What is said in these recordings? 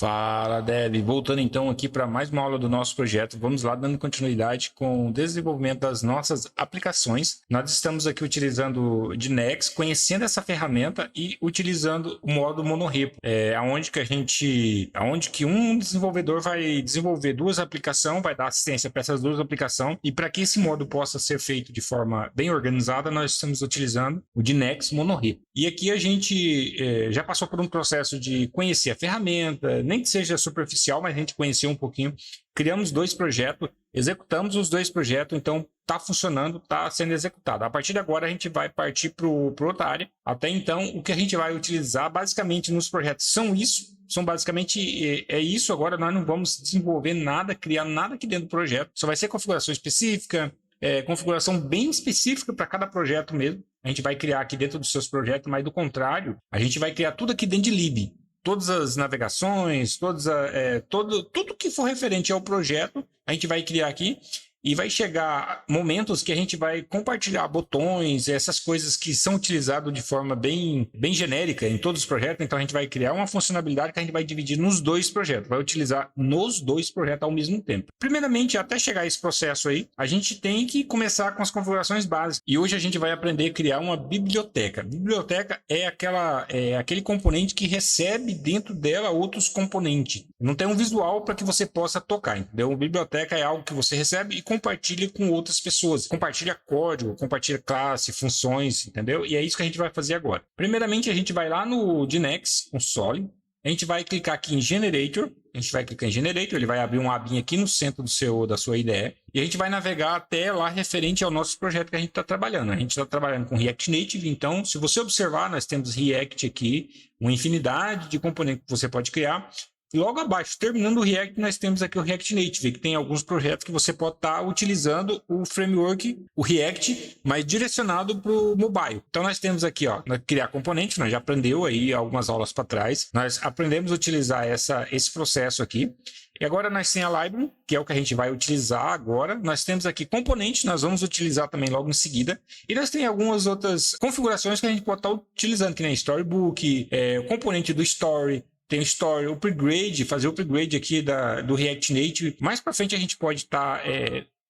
Fala, Dev. Voltando então aqui para mais uma aula do nosso projeto. Vamos lá, dando continuidade com o desenvolvimento das nossas aplicações. Nós estamos aqui utilizando o Dnex, conhecendo essa ferramenta e utilizando o modo monorepo, aonde que um desenvolvedor vai desenvolver duas aplicações, vai dar assistência para essas duas aplicações, e para que esse modo possa ser feito de forma bem organizada, nós estamos utilizando o Dnex monorepo. E aqui a gente já passou por um processo de conhecer a ferramenta, nem que seja superficial, mas a gente conheceu um pouquinho. Criamos dois projetos, executamos os dois projetos, então está funcionando, está sendo executado. A partir de agora a gente vai partir para outra área. Até então, o que a gente vai utilizar basicamente nos projetos são basicamente isso. Agora nós não vamos desenvolver nada, criar nada aqui dentro do projeto. Só vai ser configuração específica, configuração bem específica para cada projeto mesmo. A gente vai criar aqui dentro dos seus projetos, mas do contrário, a gente vai criar tudo aqui dentro de lib. Todas as navegações, tudo que for referente ao projeto, a gente vai criar aqui. E vai chegar momentos que a gente vai compartilhar botões, essas coisas que são utilizadas de forma bem genérica em todos os projetos. Então a gente vai criar uma funcionalidade que a gente vai dividir nos dois projetos, vai utilizar nos dois projetos ao mesmo tempo. Primeiramente, até chegar a esse processo aí, a gente tem que começar com as configurações básicas. E hoje a gente vai aprender a criar uma biblioteca. Biblioteca é aquele componente que recebe dentro dela outros componentes. Não tem um visual para que você possa tocar, entendeu? Uma biblioteca é algo que você recebe e compartilha com outras pessoas. Compartilha código, compartilha classe, funções, entendeu? E é isso que a gente vai fazer agora. Primeiramente, a gente vai lá no Dnex Console. A gente vai clicar aqui em Generator. Ele vai abrir um abinho aqui no centro da sua IDE. E a gente vai navegar até lá referente ao nosso projeto que a gente está trabalhando. A gente está trabalhando com React Native, então, se você observar, nós temos React aqui, uma infinidade de componentes que você pode criar. Logo abaixo, terminando o React, nós temos aqui o React Native, que tem alguns projetos que você pode estar utilizando o framework, o React, mas direcionado para o mobile. Então nós temos aqui, criar componente, nós já aprendeu aí algumas aulas para trás, nós aprendemos a utilizar esse processo aqui. E agora nós temos a library, que é o que a gente vai utilizar agora. Nós temos aqui componente, nós vamos utilizar também logo em seguida. E nós temos algumas outras configurações que a gente pode estar utilizando, que nem Storybook, o componente do Story, tem o Story, upgrade, fazer o upgrade aqui do React Native. Mais para frente a gente pode estar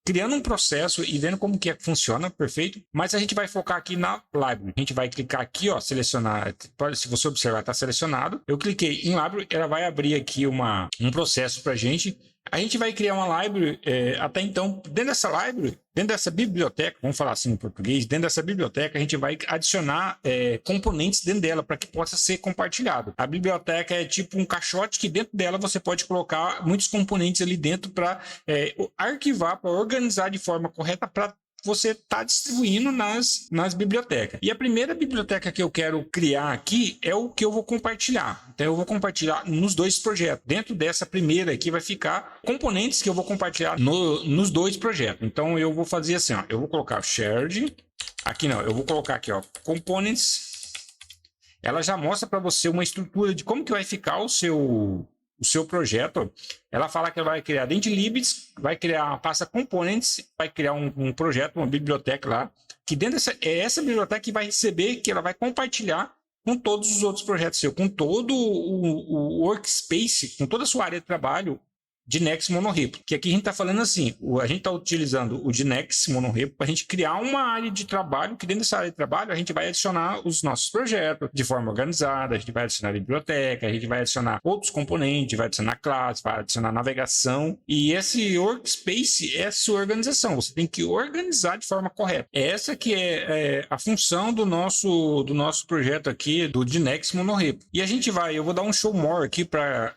criando um processo e vendo como que funciona, perfeito? Mas a gente vai focar aqui na library. A gente vai clicar aqui, selecionar. Se você observar, está selecionado. Eu cliquei em library, ela vai abrir aqui um processo para a gente. A gente vai criar uma library, até então, dentro dessa biblioteca, vamos falar assim em português, dentro dessa biblioteca a gente vai adicionar componentes dentro dela para que possa ser compartilhado. A biblioteca é tipo um caixote que dentro dela você pode colocar muitos componentes ali dentro para arquivar, para organizar de forma correta para você está distribuindo nas bibliotecas. E a primeira biblioteca que eu quero criar aqui é o que eu vou compartilhar. Então eu vou compartilhar nos dois projetos. Dentro dessa primeira aqui vai ficar componentes que eu vou compartilhar nos dois projetos. Então eu vou fazer assim, eu vou colocar shared. Aqui não, eu vou colocar aqui, components. Ela já mostra para você uma estrutura de como que vai ficar o seu projeto. Ela fala que ela vai criar dentro de libs, vai criar uma pasta components, vai criar um projeto, uma biblioteca lá, que dentro essa biblioteca que vai receber, que ela vai compartilhar com todos os outros projetos seus, com todo o workspace, com toda a sua área de trabalho, Dnex monorepo. Que aqui a gente está falando assim, a gente está utilizando o Dnex monorepo para a gente criar uma área de trabalho, que dentro dessa área de trabalho a gente vai adicionar os nossos projetos de forma organizada, a gente vai adicionar a biblioteca, a gente vai adicionar outros componentes, vai adicionar classe, vai adicionar navegação. E esse workspace é a sua organização, você tem que organizar de forma correta. Essa que é a função do nosso projeto aqui, do Dnex monorepo. E eu vou dar um show more aqui para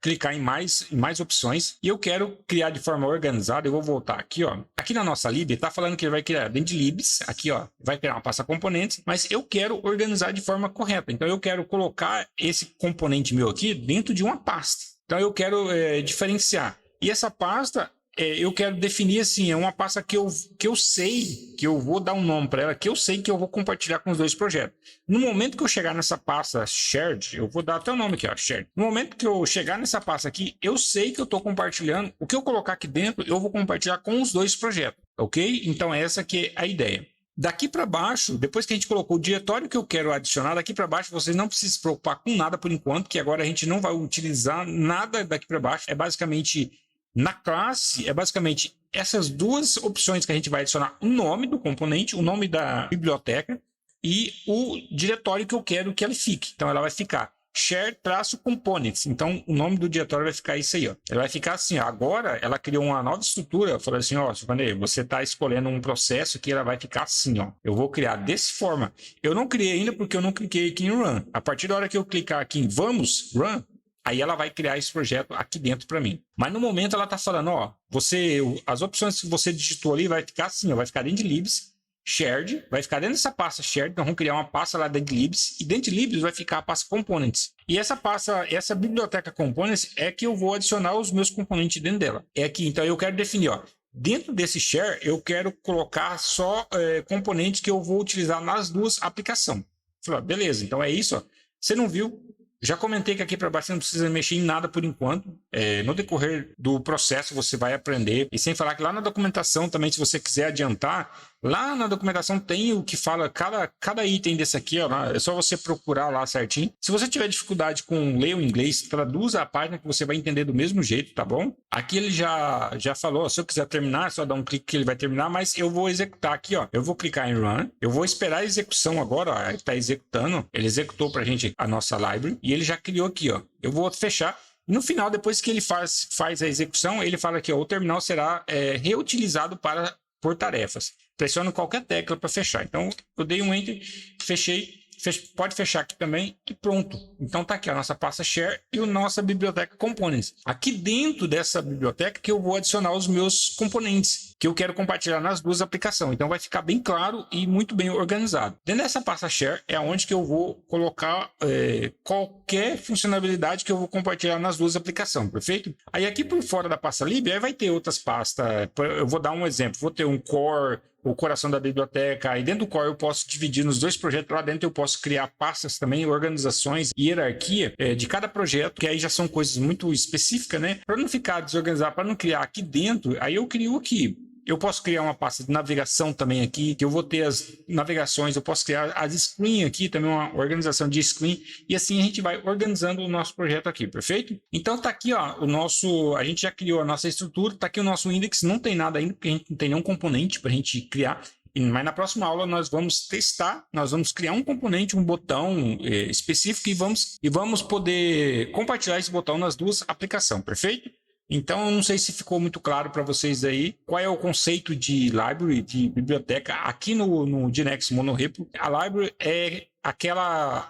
clicar em mais opções. E eu quero criar de forma organizada. Eu vou voltar aqui, aqui na nossa lib, tá falando que ele vai criar dentro de libs, aqui, vai criar uma pasta componentes, mas eu quero organizar de forma correta. Então eu quero colocar esse componente meu aqui dentro de uma pasta. Então eu quero diferenciar. E essa pasta eu quero definir assim, é uma pasta que eu sei, que eu vou dar um nome para ela, que eu sei que eu vou compartilhar com os dois projetos. No momento que eu chegar nessa pasta shared, eu vou dar até o nome aqui, shared. No momento que eu chegar nessa pasta aqui, eu sei que eu estou compartilhando, o que eu colocar aqui dentro, eu vou compartilhar com os dois projetos, ok? Então essa que é a ideia. Daqui para baixo, depois que a gente colocou o diretório que eu quero adicionar, daqui para baixo vocês não precisam se preocupar com nada por enquanto, que agora a gente não vai utilizar nada daqui para baixo. É basicamente, na classe, é basicamente essas duas opções que a gente vai adicionar: o nome do componente, o nome da biblioteca e o diretório que eu quero que ela fique. Então ela vai ficar share-components. Então, o nome do diretório vai ficar isso aí, ó. Ela vai ficar assim, ó. Agora, ela criou uma nova estrutura, falou assim, ó, Silvanei, você está escolhendo um processo que ela vai ficar assim, ó. Eu vou criar dessa forma. Eu não criei ainda porque eu não cliquei aqui em Run. A partir da hora que eu clicar aqui em Vamos, Run, aí ela vai criar esse projeto aqui dentro para mim. Mas no momento ela está falando, ó, as opções que você digitou ali vai ficar assim, ó, vai ficar dentro de libs, shared, vai ficar dentro dessa pasta shared, então vamos criar uma pasta lá dentro de libs, e dentro de libs vai ficar a pasta components. E essa pasta, essa biblioteca components é que eu vou adicionar os meus componentes dentro dela. É aqui, então eu quero definir, ó, dentro desse share eu quero colocar só componentes que eu vou utilizar nas duas aplicações. Falei, ó, beleza, então é isso, ó. Você não viu? Já comentei que aqui para baixo você não precisa mexer em nada por enquanto. No decorrer do processo você vai aprender. E sem falar que lá na documentação também, se você quiser adiantar, lá na documentação tem o que fala cada item desse aqui, ó, é só você procurar lá certinho. Se você tiver dificuldade com ler o inglês, traduza a página que você vai entender do mesmo jeito, tá bom? Aqui ele já falou, ó, se eu quiser terminar, é só dar um clique que ele vai terminar, mas eu vou executar aqui, ó. Eu vou clicar em Run, eu vou esperar a execução agora, ó, ele está executando, ele executou pra gente a nossa library e ele já criou aqui, ó. Eu vou fechar. No final, depois que ele faz a execução, ele fala que ó, o terminal será reutilizado por tarefas. Pressiono qualquer tecla para fechar. Então, eu dei um Enter, fechei, pode fechar aqui também e pronto. Então, tá aqui a nossa pasta Share e a nossa biblioteca Components. Aqui dentro dessa biblioteca que eu vou adicionar os meus componentes que eu quero compartilhar nas duas aplicações. Então, vai ficar bem claro e muito bem organizado. Dentro dessa pasta Share é onde que eu vou colocar qualquer funcionalidade que eu vou compartilhar nas duas aplicações, perfeito? Aí aqui por fora da pasta lib, aí vai ter outras pastas. Eu vou dar um exemplo. Vou ter um core, o coração da biblioteca, e dentro do core eu posso dividir nos dois projetos, lá dentro eu posso criar pastas também, organizações e hierarquia de cada projeto, que aí já são coisas muito específicas, né? Para não ficar desorganizado, para não criar aqui dentro, aí eu crio aqui. Eu posso criar uma pasta de navegação também aqui, que eu vou ter as navegações, eu posso criar as screen aqui, também uma organização de screen, e assim a gente vai organizando o nosso projeto aqui, perfeito? Então tá aqui, ó, a gente já criou a nossa estrutura, tá aqui o nosso index, não tem nada ainda, porque a gente não tem nenhum componente para a gente criar, mas na próxima aula nós vamos testar, nós vamos criar um componente, um botão específico e vamos poder compartilhar esse botão nas duas aplicações, perfeito? Então, eu não sei se ficou muito claro para vocês aí qual é o conceito de library, de biblioteca. Aqui no Dinex Monorepo, a library é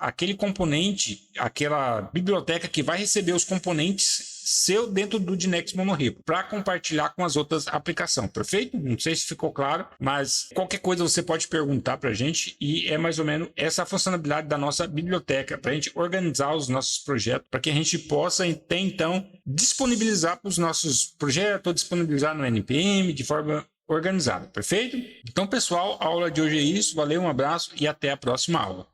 aquele componente, aquela biblioteca que vai receber os componentes seu dentro do Dinex Monorepo para compartilhar com as outras aplicações, perfeito? Não sei se ficou claro, mas qualquer coisa você pode perguntar para a gente e é mais ou menos essa a funcionalidade da nossa biblioteca para a gente organizar os nossos projetos, para que a gente possa até então disponibilizar para os nossos projetos, ou disponibilizar no NPM de forma organizada, perfeito? Então, pessoal, a aula de hoje é isso. Valeu, um abraço e até a próxima aula.